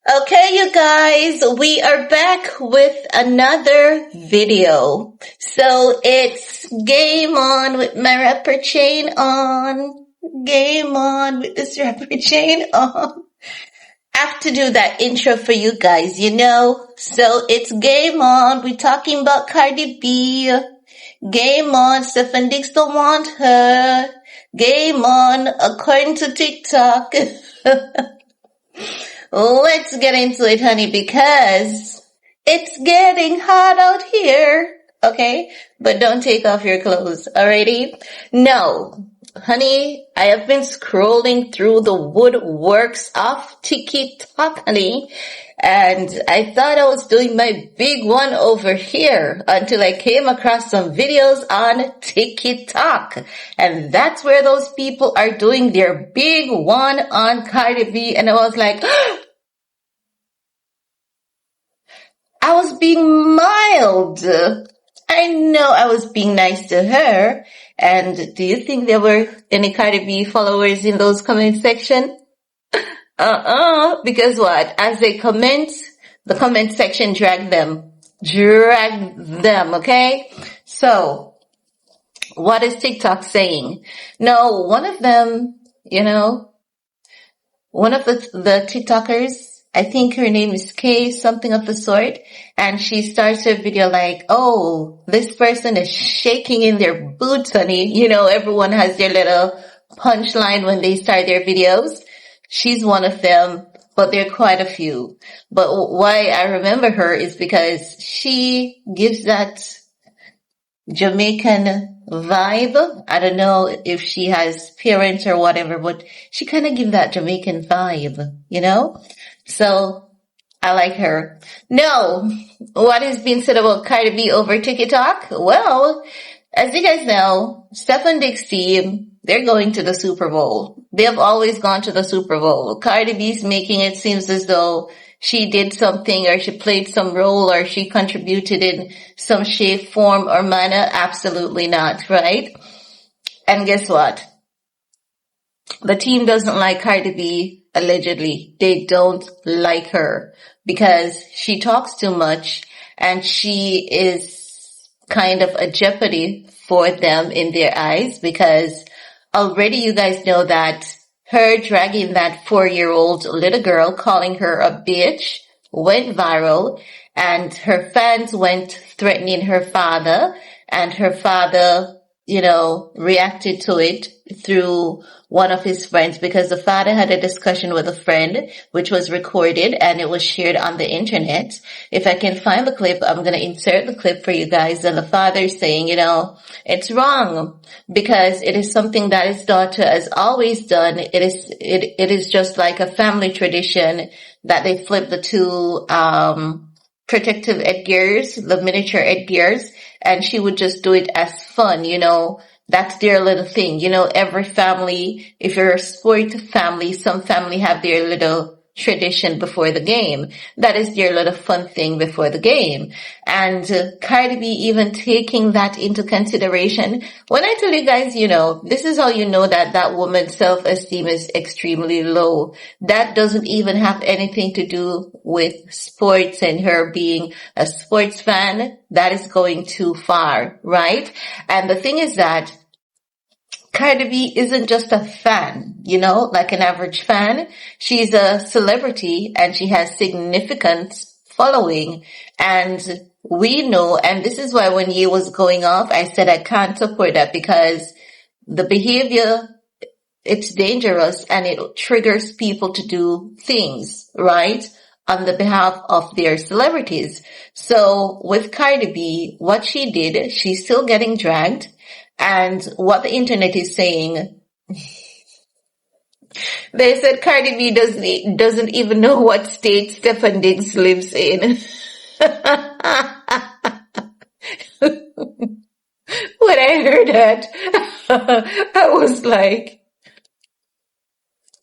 Okay, you guys, we are back with another video. So it's game on with my rapper chain on. Game on with this rapper chain on. I have to do that intro for you guys, you know? So it's game on. We're talking about Cardi B. Game on. Stefon Diggs don't want her. Game on. According to TikTok. Let's get into it, honey, because it's getting hot out here. Okay? But don't take off your clothes, alrighty? No. Honey, I have been scrolling through the woodworks of TikTok, honey, and I thought I was doing my big one over here until I came across some videos on TikTok. And that's where those people are doing their big one on CardiB. And I was like, I was being mild. I know I was being nice to her. And do you think there were any CardiB followers in those comment section? Because what? As they comment, the comment section dragged them, okay? So, what is TikTok saying? No, one of them, one of the TikTokers, I think her name is Kay, something of the sort, and she starts her video like, oh, this person is shaking in their boots, honey. Everyone has their little punchline when they start their videos. She's one of them, but there are quite a few. But why I remember her is because she gives that Jamaican vibe. I don't know if she has parents or whatever, but she kind of gives that Jamaican vibe, So I like her. No, what is being said about Cardi B over TikTok? Well, as you guys know, Stefon Diggs' team, they're going to the Super Bowl. They have always gone to the Super Bowl. Cardi B's making it seems as though she did something or she played some role or she contributed in some shape, form, or manner. Absolutely not, right? And guess what? The team doesn't like Cardi B, allegedly. They don't like her because she talks too much and she is kind of a jeopardy for them in their eyes because already you guys know that her dragging that 4-year-old little girl, calling her a bitch, went viral, and her fans went threatening her father, and her father, reacted to it through one of his friends because the father had a discussion with a friend, which was recorded and it was shared on the internet. If I can find the clip, I'm going to insert the clip for you guys. And the father saying, it's wrong because it is something that his daughter has always done. It is just like a family tradition that they flip the two, protective headgears, the miniature headgears, and she would just do it as fun, That's their little thing. Every family, if you're a sport family, some family have their little tradition before the game. That is their little fun thing before the game. And Cardi B even taking that into consideration. When I tell you guys, this is how you know that that woman's self-esteem is extremely low. That doesn't even have anything to do with sports and her being a sports fan. That is going too far, right? And the thing is that Cardi B isn't just a fan, like an average fan. She's a celebrity and she has significant following. And we know, and this is why when Ye was going off, I said I can't support that because the behavior, it's dangerous and it triggers people to do things, right? On the behalf of their celebrities. So with Cardi B, what she did, she's still getting dragged. And what the internet is saying, they said Cardi B doesn't even know what state Stefon Diggs lives in. When I heard that, I was like,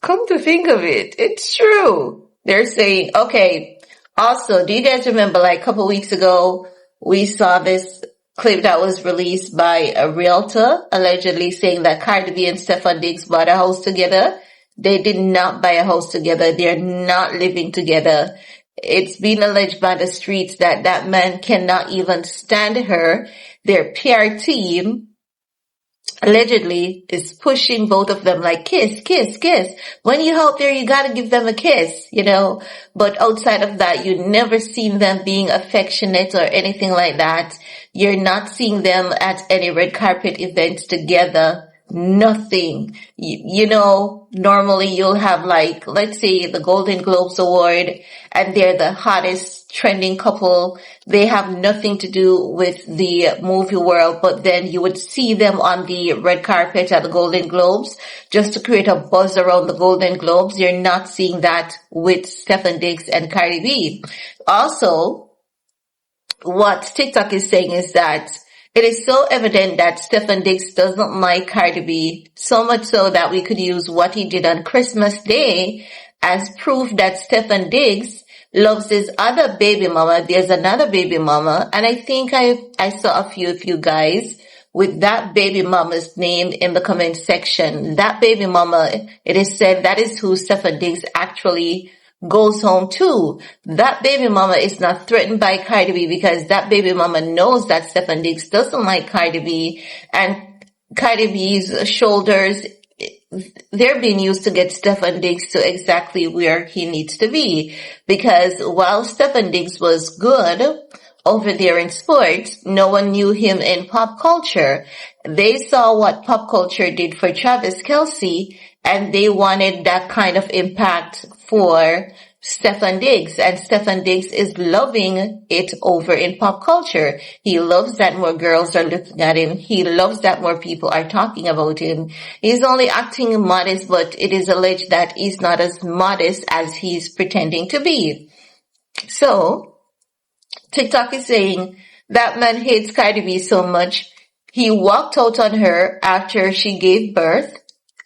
come to think of it, it's true. They're saying, okay, also, do you guys remember like a couple weeks ago, we saw this clip that was released by a realtor allegedly saying that Cardi B and Stefon Diggs bought a house together. They did not buy a house together. They're not living together. It's been alleged by the streets that that man cannot even stand her. Their PR team allegedly is pushing both of them like kiss, kiss, kiss. When you out there, you gotta give them a kiss, you know. But outside of that, you never seen them being affectionate or anything like that. You're not seeing them at any red carpet events together. Nothing. You know, normally you'll have like, let's say the Golden Globes Award and they're the hottest trending couple. They have nothing to do with the movie world, but then you would see them on the red carpet at the Golden Globes just to create a buzz around the Golden Globes. You're not seeing that with Stefon Diggs and Cardi B. Also, what TikTok is saying is that it is so evident that Stefon Diggs doesn't like Cardi B, so much so that we could use what he did on Christmas Day as proof that Stefon Diggs loves his other baby mama. There's another baby mama, and I think I saw a few of you guys with that baby mama's name in the comment section. That baby mama, it is said that is who Stefon Diggs actually goes home to. That baby mama is not threatened by Cardi B because that baby mama knows that Stefon Diggs doesn't like Cardi B, and Cardi B's shoulders, they're being used to get Stefon Diggs to exactly where he needs to be. Because while Stefon Diggs was good over there in sports, no one knew him in pop culture. They saw what pop culture did for Travis Kelce, and they wanted that kind of impact for Stefon Diggs, and Stefon Diggs is loving it over in pop culture. He loves that more girls are looking at him. He loves that more people are talking about him. He's only acting modest, but it is alleged that he's not as modest as he's pretending to be. So, TikTok is saying that man hates Cardi B so much, he walked out on her after she gave birth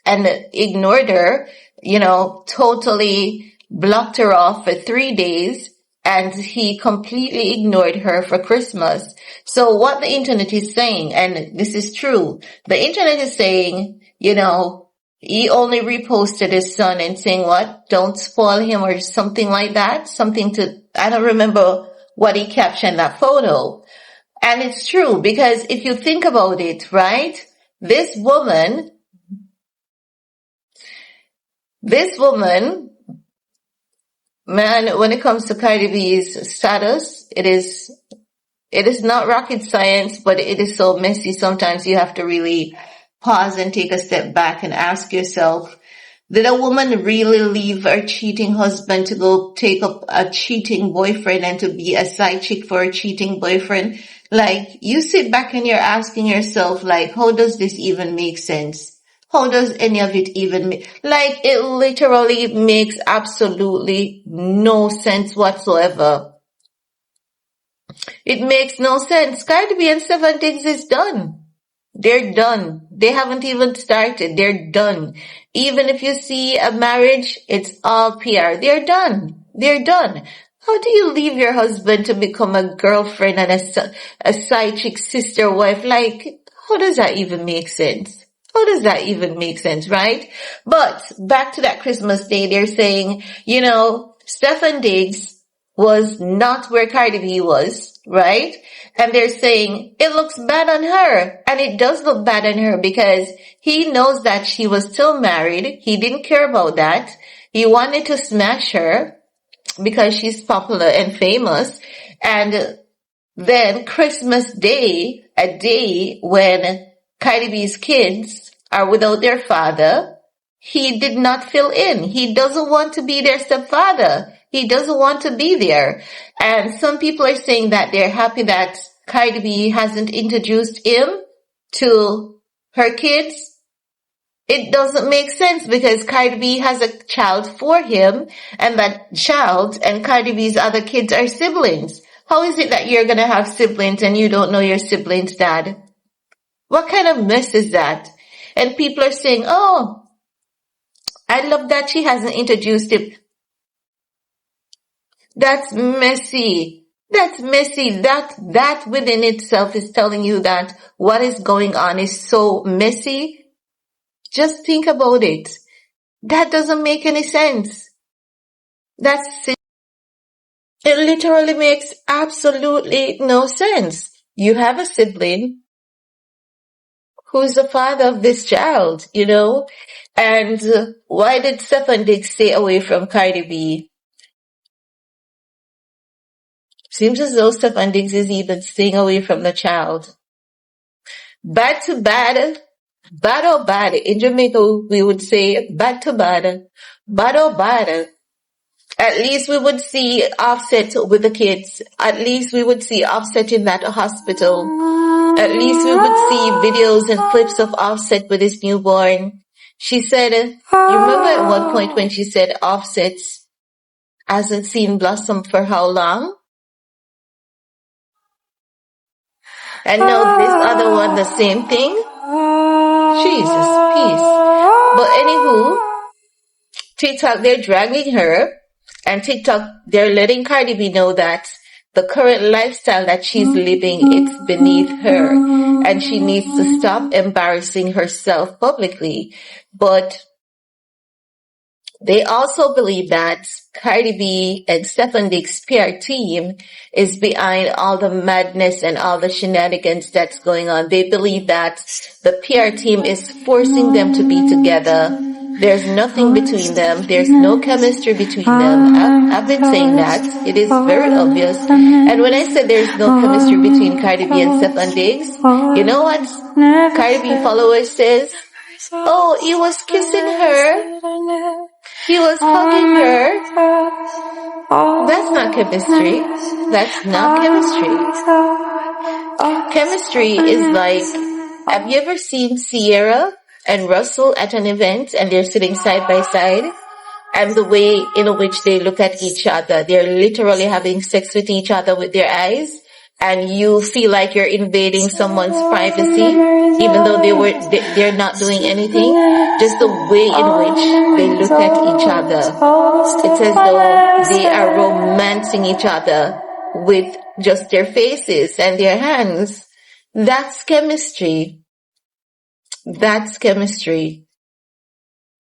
and ignored her, you know, totally blocked her off for 3 days, and he completely ignored her for Christmas. So what the internet is saying, and this is true, the internet is saying, you know, he only reposted his son and saying what? Don't spoil him or something like that. Something to, I don't remember what he captioned that photo. And it's true because if you think about it, right? This woman, man, when it comes to Cardi B's status, it is not rocket science, but it is so messy. Sometimes you have to really pause and take a step back and ask yourself, did a woman really leave her cheating husband to go take up a cheating boyfriend and to be a side chick for a cheating boyfriend? Like, you sit back and you're asking yourself, like, how does this even make sense? How does any of it even make, like, it literally makes absolutely no sense whatsoever. It makes no sense. Cardi B and Stefon Diggs is done. They're done. They haven't even started. They're done. Even if you see a marriage, it's all PR. They're done. They're done. How do you leave your husband to become a girlfriend and a side chick, sister, wife? Like, how does that even make sense? How does that even make sense, right? But back to that Christmas Day, they're saying, you know, Stefon Diggs was not where Cardi B was, right? And they're saying it looks bad on her. And it does look bad on her because he knows that she was still married. He didn't care about that. He wanted to smash her because she's popular and famous. And then Christmas Day, a day when Cardi B's kids are without their father, he did not fill in. He doesn't want to be their stepfather. He doesn't want to be there. And some people are saying that they're happy that Cardi B hasn't introduced him to her kids. It doesn't make sense because Cardi B has a child for him, and that child and Cardi B's other kids are siblings. How is it that you're going to have siblings and you don't know your siblings' dad? What kind of mess is that? And people are saying, oh, I love that she hasn't introduced him. That's messy. That's messy. That within itself is telling you that what is going on is so messy. Just think about it. That doesn't make any sense. It literally makes absolutely no sense. You have a sibling who's the father of this child, and why did Stefon Diggs stay away from Cardi B? Seems as though Stefon Diggs is even staying away from the child. Bad to bad, bad or bad. In Jamaica, we would say bad to bad, bad or bad. At least we would see Offset with the kids. At least we would see Offset in that hospital. At least we would see videos and clips of Offset with his newborn. She said, you remember at one point when she said Offset hasn't seen Blossom for how long? And now this other one, the same thing? Jesus, peace. But anywho, TikTok, they're dragging her. And TikTok, they're letting Cardi B know that the current lifestyle that she's living, it's beneath her. And she needs to stop embarrassing herself publicly. But they also believe that Cardi B and Stefon Diggs' PR team is behind all the madness and all the shenanigans that's going on. They believe that the PR team is forcing them to be together. There's nothing between them. There's no chemistry between them. I've been saying that. It is very obvious. And when I said there's no chemistry between Cardi B and Stefon Diggs, you know what Cardi B followers says? Oh, he was kissing her. He was hugging her. That's not chemistry. That's not chemistry. Chemistry is like, have you ever seen Ciara and Russell at an event and they're sitting side by side? And the way in which they look at each other, they're literally having sex with each other with their eyes. And you feel like you're invading someone's privacy, even though they're not doing anything. Just the way in which they look at each other. It's as though they are romancing each other with just their faces and their hands. That's chemistry. That's chemistry.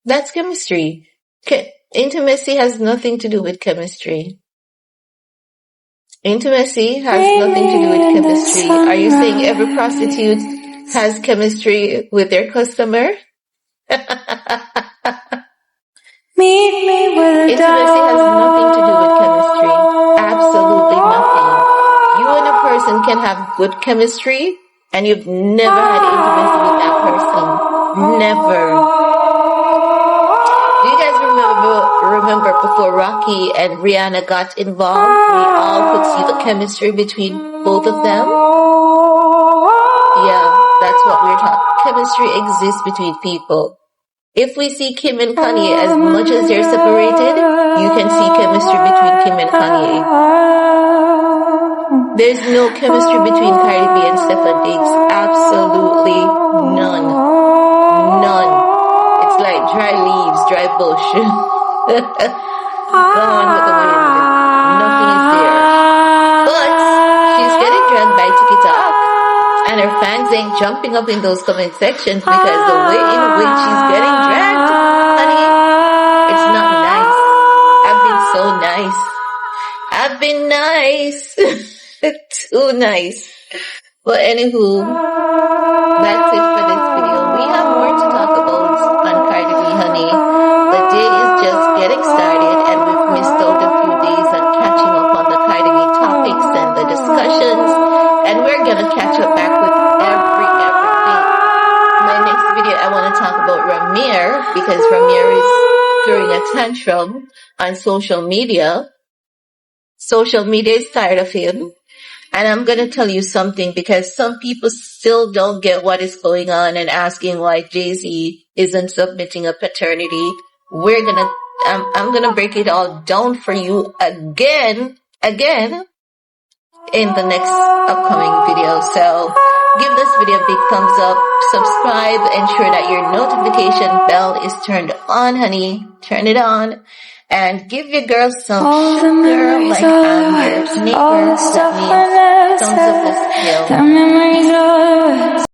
That's chemistry. Intimacy has nothing to do with chemistry. Intimacy has nothing to do with chemistry. Are you saying every prostitute has chemistry with their customer? Intimacy has nothing to do with chemistry. Absolutely nothing. You and a person can have good chemistry and you've never had intimacy with that person. Never. Do you guys remember before Rocky and Rihanna got involved, we all could see the chemistry between both of them? Yeah, that's what we're talking. Chemistry exists between people. If we see Kim and Kanye, as much as they're separated, you can see chemistry between Kim and Kanye. There's no chemistry between Cardi B and Stefon Diggs. Absolutely none. None. It's like dry leaves, dry bush. Gone with the wind. Nothing is there. But she's getting dragged by TikTok. And her fans ain't jumping up in those comment sections because the way in which she's getting dragged, honey, it's not nice. I've been so nice. I've been nice. Too nice. But anywho, that's it for this video. We have more to talk about on Cardi B, honey. The day is just getting started and we've missed out a few days on catching up on the Cardi B topics and the discussions. And we're gonna catch up back with everything. My next video, I want to talk about Ramir because Ramir is throwing a tantrum on social media. Social media is tired of him. And I'm going to tell you something because some people still don't get what is going on and asking why Jay-Z isn't submitting a paternity. I'm going to break it all down for you again in the next upcoming video. So give this video a big thumbs up, subscribe, ensure that your notification bell is turned on, honey. Turn it on. And give your girl some sugar like I'm your neighbor. That means thumbs up this video.